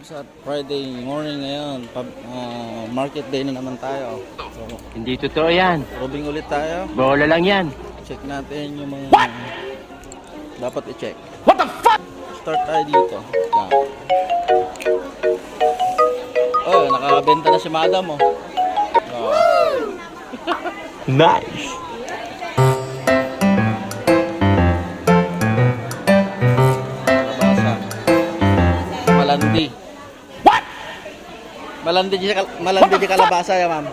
Sa Friday morning ngayon, market day na naman tayo. So, Hindi totoo yan. robing ulit tayo. Bola lang yan. Check natin yung mga dapat i-check. What the fuck? Start tayo dito. Yan. Oh, nakabenta na si Madam oh. Nice. Kalabasa. Malandi. What? Malandi di kalabasa ya, ma'am.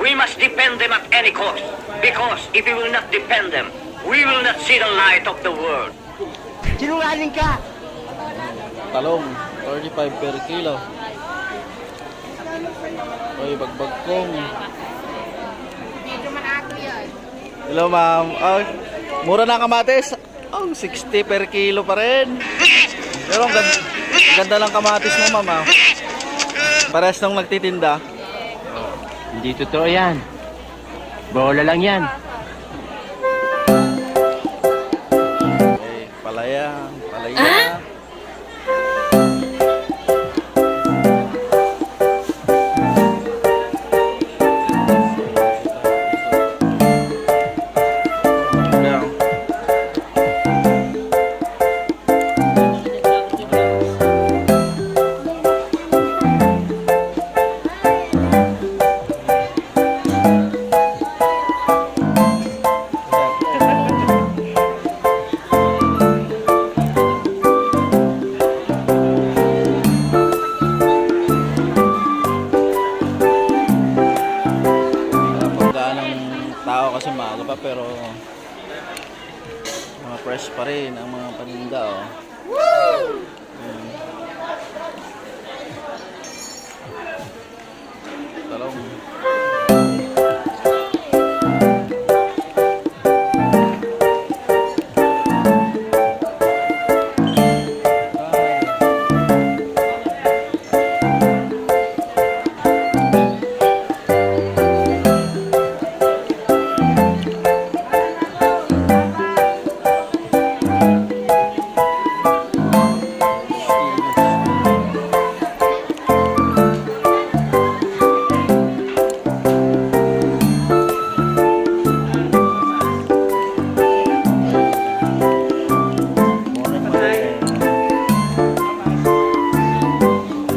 We must defend them at any cost, because if we will not defend them, we will not see the light of the world. Sinungaling ka! Talong, 35 per kilo. Oy, bagbagkong. Medyo malato yan. Hello, ma'am. Oh, mura na ang kamatis. Oh, 60 per kilo pa rin. Pero ang ganda lang kamatis mo, ma'am. Parehas nung nagtitinda. Hindi totoo yan. Bola lang yan. Okay, palaya, palaya. Ayan. Pagdaang tao kasi maaga pa pero mga fresh pa rin ang mga paninda oh. Ayan. Talong.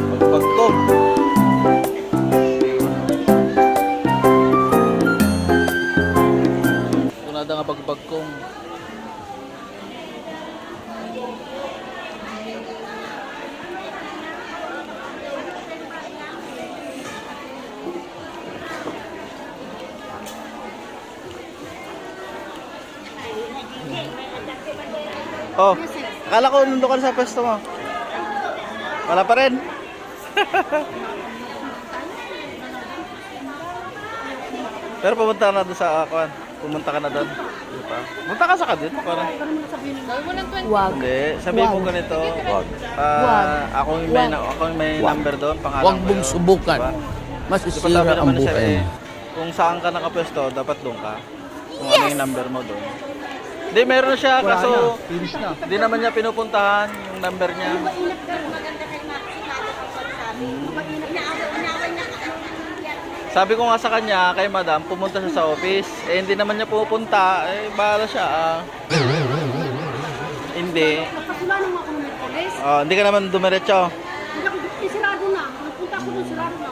Pagpagkong. Tunada nga pagpagkong. Oh, akala ko nandun ka na sa pwesto mo. Wala pa rin. Pero pumunta ka na doon sa akuan. Pumunta ka na doon. Di ba? Punta ka sa kadit. Parang. Wag. Hindi. Sabihin mo ganito. Wag. Ako yung may number doon. Pangalan Huwag ko mong yun. subukan. Diba? Masisira Sabi ang naman na siya, buhay mo. kung saan ka nakapwesto, dapat doon ka. Kung ano yung number mo doon. Hindi, meron siya. Kaso, hindi naman niya pinupuntahan yung number niya. Sabi ko nga sa kanya, kay madam, pumunta siya sa office. Eh, hindi naman niya pupunta. Eh, bahala siya. Hindi. Hindi ka naman dumiretso. Sirado na. Punta ko doon, sirado na.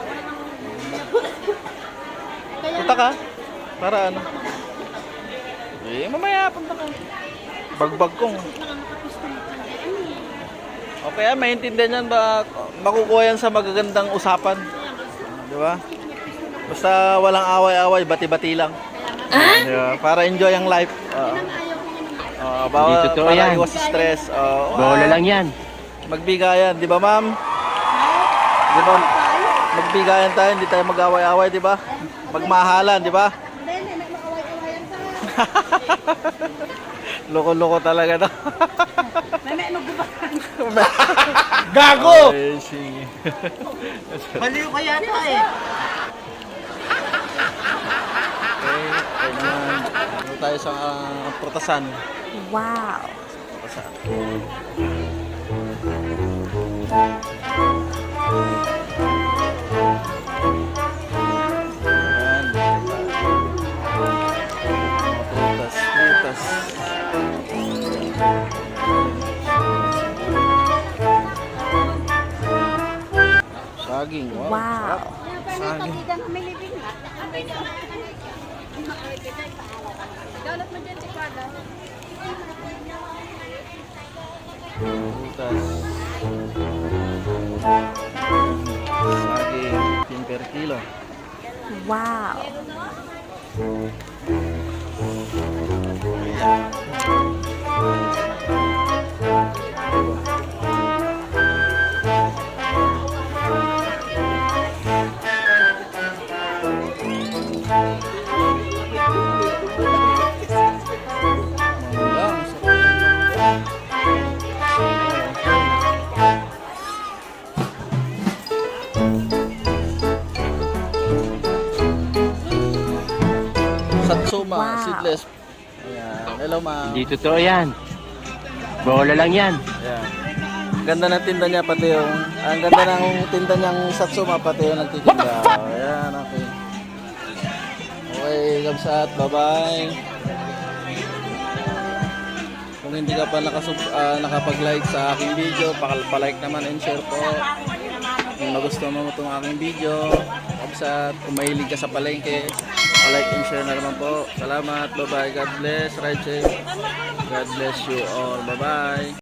Punta ka? Para ano? Eh, mamaya punta ka. Bagbag kong. Okay, maintindihan yan ba? Makukuha yan sa magagandang usapan. Di ba? Basta walang away-away, bati-bati lang. Diba? Para enjoy ang life. Hindi totoo para yan. iwas stress. Bola lang yan. Magbigayan, di ba ma'am? Di ba? Magbigayan tayo, hindi tayo mag-away-away, di ba? Magmahalan, di ba? Loko-loko talaga to. Gago! Ay, sige. Baliw ka yata eh. Okay, okay naman. Ano tayo sa prutasan? Wow. Prutasan. Saging. Wow. Wow. Sarap. Saging. Galat mo dyan si Kwada. Butas. Saging. 10 per kilo. Wow. Lang. Satsuma, Wow. seedless. Ayan. Hello, ma'am. Hindi totoo yan. Bola lang yan. Ayan. Ganda ng tinda niya, pati yung... Ang ganda ng tinda niyang Satsuma, pati yung nagtitinda. Ayan, okay. Okay, Gabsat. Bye-bye. Kung hindi ka pa nakapag-like sa aking video, pa-like naman and share po. Kung nagustuhan mo itong aking video, Gabsat, kung mahilig ka sa palengke, pa-like and share na naman po. Salamat. Bye-bye. God bless. Ride safe. God bless you all. Bye-bye.